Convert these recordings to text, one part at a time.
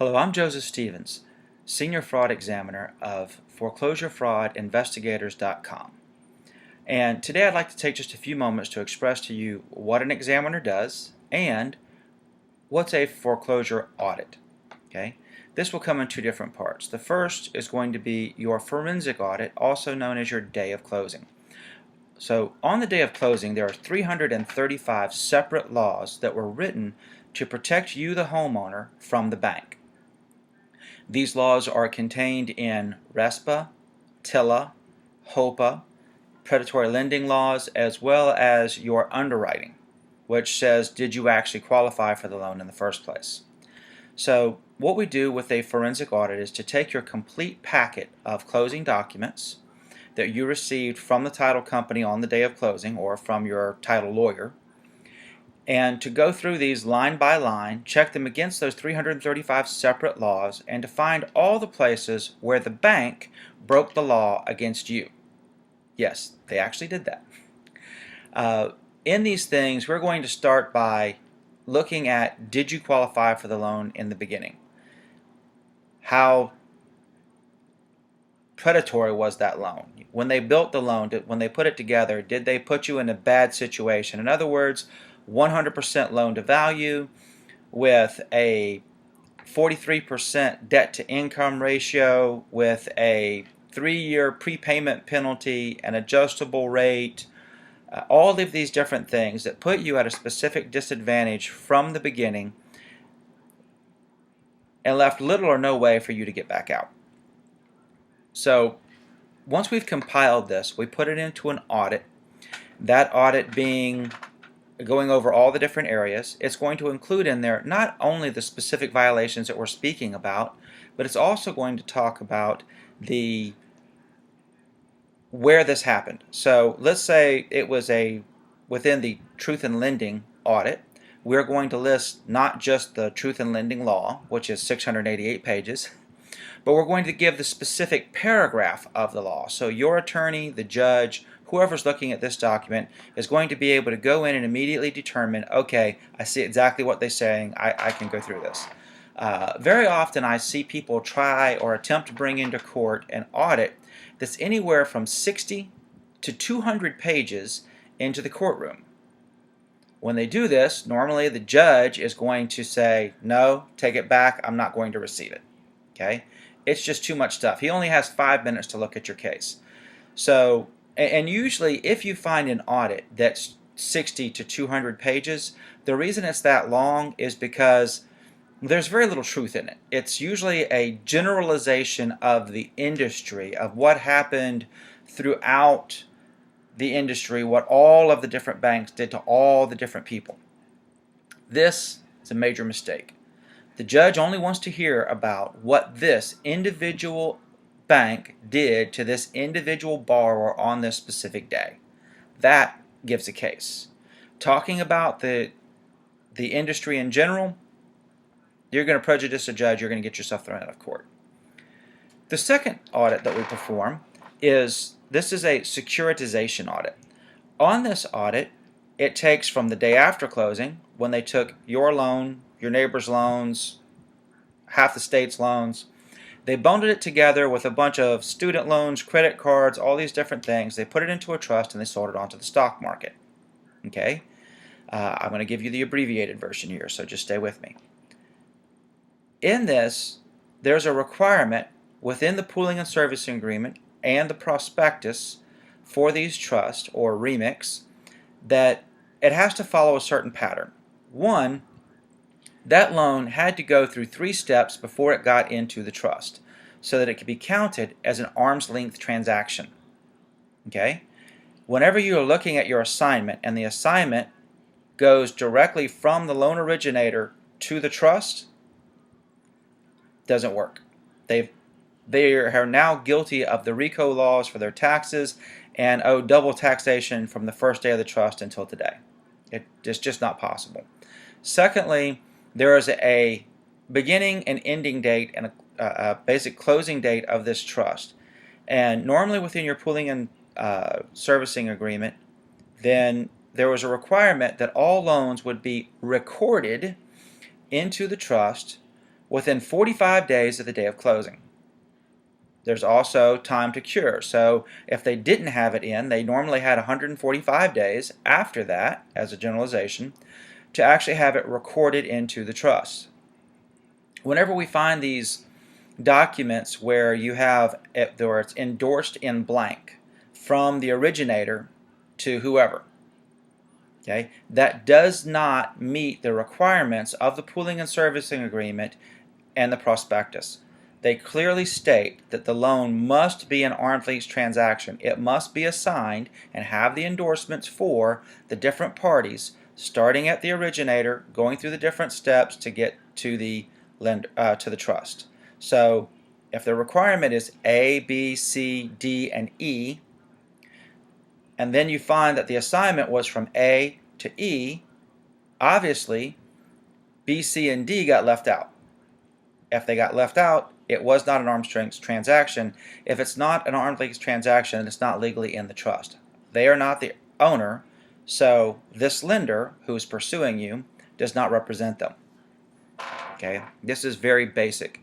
Hello, I'm Joseph Stevens, Senior Fraud Examiner of ForeclosureFraudInvestigators.com. And today I'd like to take just a few moments to express to you what an examiner does and what's a foreclosure audit. Okay? This will come in two different parts. The first is going to be your forensic audit, also known as your day of closing. So on the day of closing, there are 335 separate laws that were written to protect you, the homeowner, from the bank. These laws are contained in RESPA, TILA, HOPA, predatory lending laws, as well as your underwriting, which says, did you actually qualify for the loan in the first place? So what we do with a forensic audit is to take your complete packet of closing documents that you received from the title company on the day of closing or from your title lawyer, and to go through these line by line, check them against those 335 separate laws, and to find all the places where the bank broke the law against you. Yes, they actually did that. In these things, we're going to start by looking at, did you qualify for the loan in the beginning? How predatory was that loan? When they built the loan, when they put it together, did they put you in a bad situation? In other words, 100% loan to value with a 43% debt to income ratio with a 3-year prepayment penalty, an adjustable rate, all of these different things that put you at a specific disadvantage from the beginning and left little or no way for you to get back out. So once we've compiled this, we put it into an audit. That audit being going over all the different areas. It's going to include in there not only the specific violations that we're speaking about, but it's also going to talk about where this happened. So let's say it was within the truth in lending audit. We're going to list not just the truth in lending law, which is 688 pages, but we're going to give the specific paragraph of the law. So your attorney, the judge, whoever's looking at this document is going to be able to go in and immediately determine, okay, I see exactly what they're saying, I can go through this. Very often I see people try or attempt to bring into court an audit that's anywhere from 60 to 200 pages into the courtroom. When they do this, normally the judge is going to say, no, take it back, I'm not going to receive it. Okay? It's just too much stuff. He only has 5 minutes to look at your case. So, and usually if you find an audit that's 60 to 200 pages, the reason it's that long is because there's very little truth in it. It's usually a generalization of the industry, of what happened throughout the industry, what all of the different banks did to all the different people. This is a major mistake. The judge only wants to hear about what this individual bank did to this individual borrower on this specific day. That gives a case. Talking about the industry in general, you're going to prejudice a judge, you're going to get yourself thrown out of court. The second audit that we perform is a securitization audit. On this audit, it takes from the day after closing, when they took your loan, your neighbor's loans, half the state's loans. They bundled it together with a bunch of student loans, credit cards, all these different things. They put it into a trust and they sold it onto the stock market. Okay? I'm going to give you the abbreviated version here, so just stay with me. In this, there's a requirement within the pooling and servicing agreement and the prospectus for these trusts, or remix, that it has to follow a certain pattern. One, that loan had to go through 3 steps before it got into the trust so that it could be counted as an arm's length transaction. Okay? Whenever you are looking at your assignment and the assignment goes directly from the loan originator to the trust, doesn't work. They are now guilty of the RICO laws for their taxes and owe double taxation from the first day of the trust until today. It's just not possible. Secondly, there is a beginning and ending date and a basic closing date of this trust. And normally within your pooling and servicing agreement, then there was a requirement that all loans would be recorded into the trust within 45 days of the day of closing. There's also time to cure. So if they didn't have it in, they normally had 145 days after that, as a generalization, to actually have it recorded into the trust. Whenever we find these documents where you have it, where it's endorsed in blank from the originator to whoever, okay, that does not meet the requirements of the pooling and servicing agreement and the prospectus. They clearly state that the loan must be an arm's length transaction. It must be assigned and have the endorsements for the different parties, starting at the originator, going through the different steps to get to the to the trust. So if the requirement is A, B, C, D, and E, and then you find that the assignment was from A to E, obviously B, C, and D got left out. If they got left out, it was not an arm's length transaction. If it's not an arm's length transaction, it's not legally in the trust. They are not the owner, so this lender who is pursuing you does not represent them. Okay, this is very basic.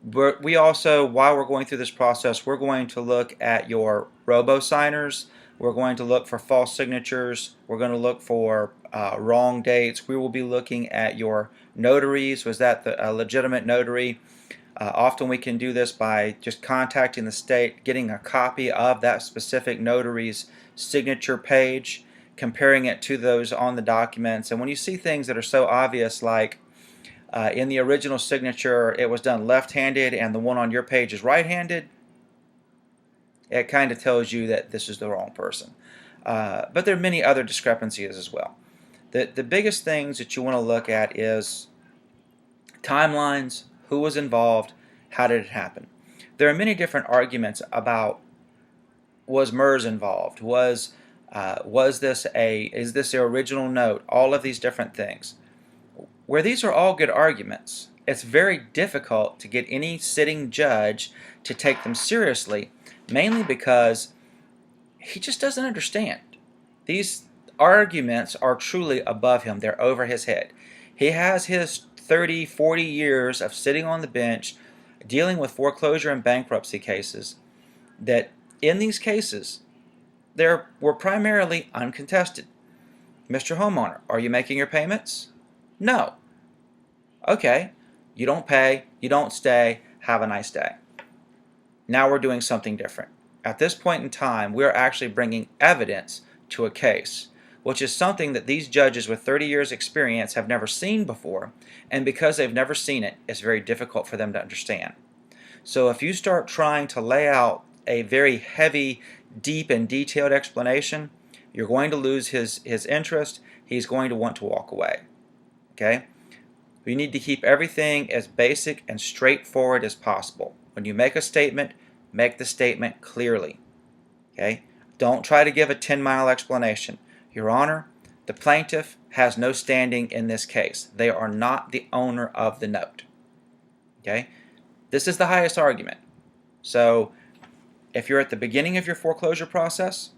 We also, while we're going through this process, we're going to look at your robo-signers. We're going to look for false signatures. We're going to look for wrong dates. We will be looking at your notaries. Was that a legitimate notary? Often we can do this by just contacting the state, getting a copy of that specific notary's signature page, comparing it to those on the documents. And when you see things that are so obvious, like in the original signature it was done left-handed and the one on your page is right-handed, it kind of tells you that this is the wrong person. But there are many other discrepancies as well. The biggest things that you want to look at is timelines, who was involved, how did it happen. There are many different arguments about, was MERS involved, is this the original note, all of these different things. Where these are all good arguments, it's very difficult to get any sitting judge to take them seriously, mainly because he just doesn't understand. These arguments are truly above him. They're over his head. He has his 30, 40 years of sitting on the bench dealing with foreclosure and bankruptcy cases, that in these cases they were primarily uncontested. Mr. Homeowner, are you making your payments? No. Okay, you don't pay, you don't stay, have a nice day. Now we're doing something different. At this point in time, we're actually bringing evidence to a case, which is something that these judges with 30 years experience have never seen before, and because they've never seen it, it's very difficult for them to understand. So if you start trying to lay out a very heavy, deep, and detailed explanation, you're going to lose his interest. He's going to want to walk away. Okay? You need to keep everything as basic and straightforward as possible. When you make a statement, make the statement clearly. Okay? Don't try to give a 10-mile explanation. Your Honor, the plaintiff has no standing in this case. They are not the owner of the note. Okay? This is the highest argument. So if you're at the beginning of your foreclosure process,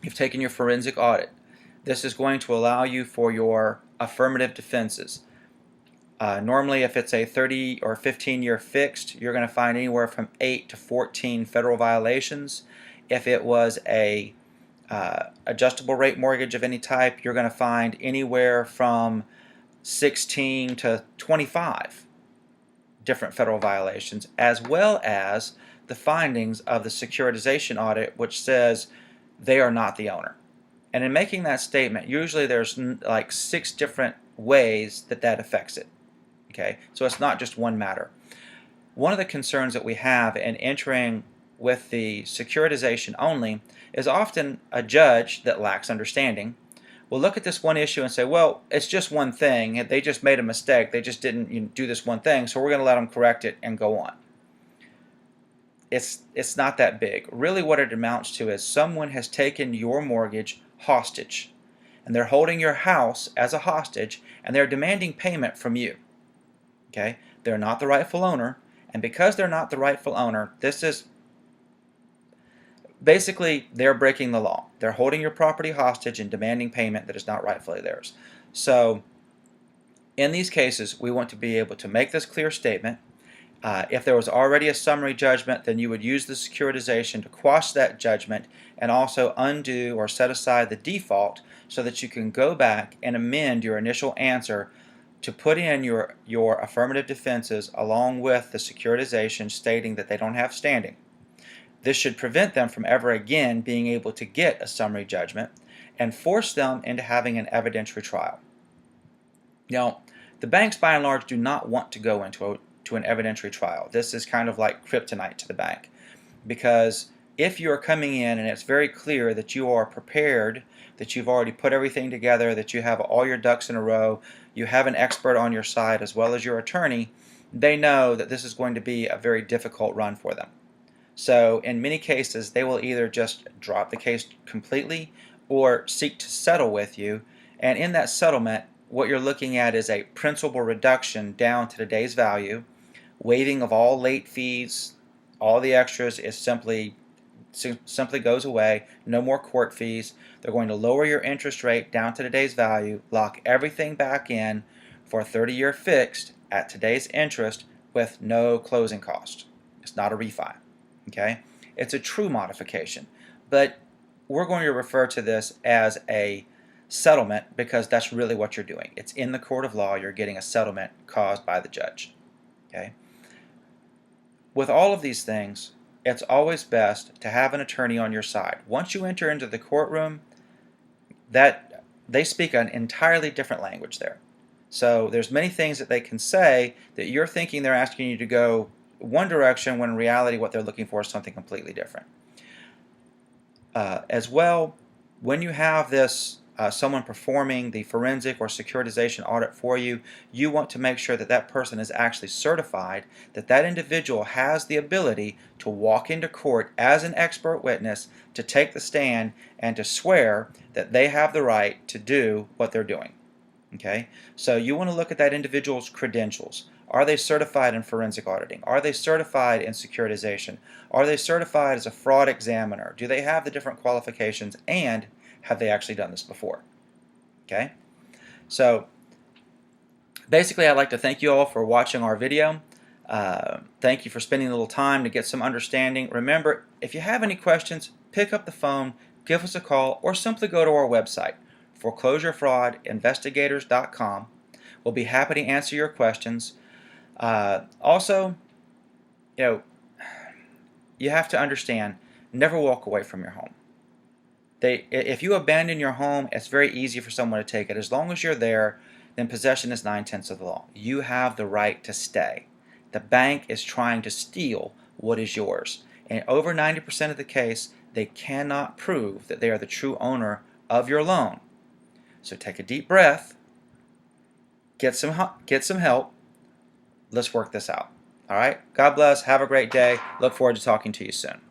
you've taken your forensic audit. This is going to allow you for your affirmative defenses. Normally, if it's a 30 or 15-year fixed, you're going to find anywhere from 8 to 14 federal violations. If it was a adjustable rate mortgage of any type, you're going to find anywhere from 16 to 25 different federal violations, as well as the findings of the securitization audit, which says they are not the owner. And in making that statement, usually there's like 6 different ways that affects it. Okay, so it's not just one matter. One of the concerns that we have in entering with the securitization only is often a judge that lacks understanding will look at this one issue and say, well, it's just one thing. They just made a mistake. They just didn't do this one thing, so we're going to let them correct it and go on. It's not that big. Really what it amounts to is someone has taken your mortgage hostage, and they're holding your house as a hostage, and they're demanding payment from you. Okay? They're not the rightful owner, and because they're not the rightful owner, this is basically they're breaking the law. They're holding your property hostage and demanding payment that is not rightfully theirs. So In these cases, we want to be able to make this clear statement. If there was already a summary judgment, then you would use the securitization to quash that judgment and also undo or set aside the default so that you can go back and amend your initial answer to put in your affirmative defenses along with the securitization stating that they don't have standing. This should prevent them from ever again being able to get a summary judgment and force them into having an evidentiary trial. Now, the banks by and large do not want to go into an evidentiary trial. This is kind of like kryptonite to the bank, because if you are coming in and it's very clear that you are prepared, that you've already put everything together, that you have all your ducks in a row, you have an expert on your side as well as your attorney, they know that this is going to be a very difficult run for them. So in many cases, they will either just drop the case completely or seek to settle with you. And in that settlement, what you're looking at is a principal reduction down to today's value, waiving of all late fees, all the extras is simply goes away, no more court fees. They're going to lower your interest rate down to today's value, lock everything back in for a 30-year fixed at today's interest with no closing cost. It's not a refi. Okay? It's a true modification, but we're going to refer to this as a settlement because that's really what you're doing. It's in the court of law. You're getting a settlement caused by the judge. Okay? With all of these things, it's always best to have an attorney on your side. Once you enter into the courtroom, that they speak an entirely different language there. So there's many things that they can say that you're thinking they're asking you to go one direction when in reality what they're looking for is something completely different. As well, when you have this someone performing the forensic or securitization audit for you, you want to make sure that that person is actually certified, that that individual has the ability to walk into court as an expert witness, to take the stand, and to swear that they have the right to do what they're doing. Okay? So you want to look at that individual's credentials. Are they certified in forensic auditing? Are they certified in securitization? Are they certified as a fraud examiner? Do they have the different qualifications, and have they actually done this before? Okay? So basically, I'd like to thank you all for watching our video. Thank you for spending a little time to get some understanding. Remember, if you have any questions, pick up the phone, give us a call, or simply go to our website, foreclosurefraudinvestigators.com. We'll be happy to answer your questions. Also, you have to understand, never walk away from your home. If you abandon your home, it's very easy for someone to take it. As long as you're there, then possession is 9/10 of the law. You have the right to stay. The bank is trying to steal what is yours. And over 90% of the case, they cannot prove that they are the true owner of your loan. So take a deep breath, get some help. Let's work this out. All right? God bless. Have a great day. Look forward to talking to you soon.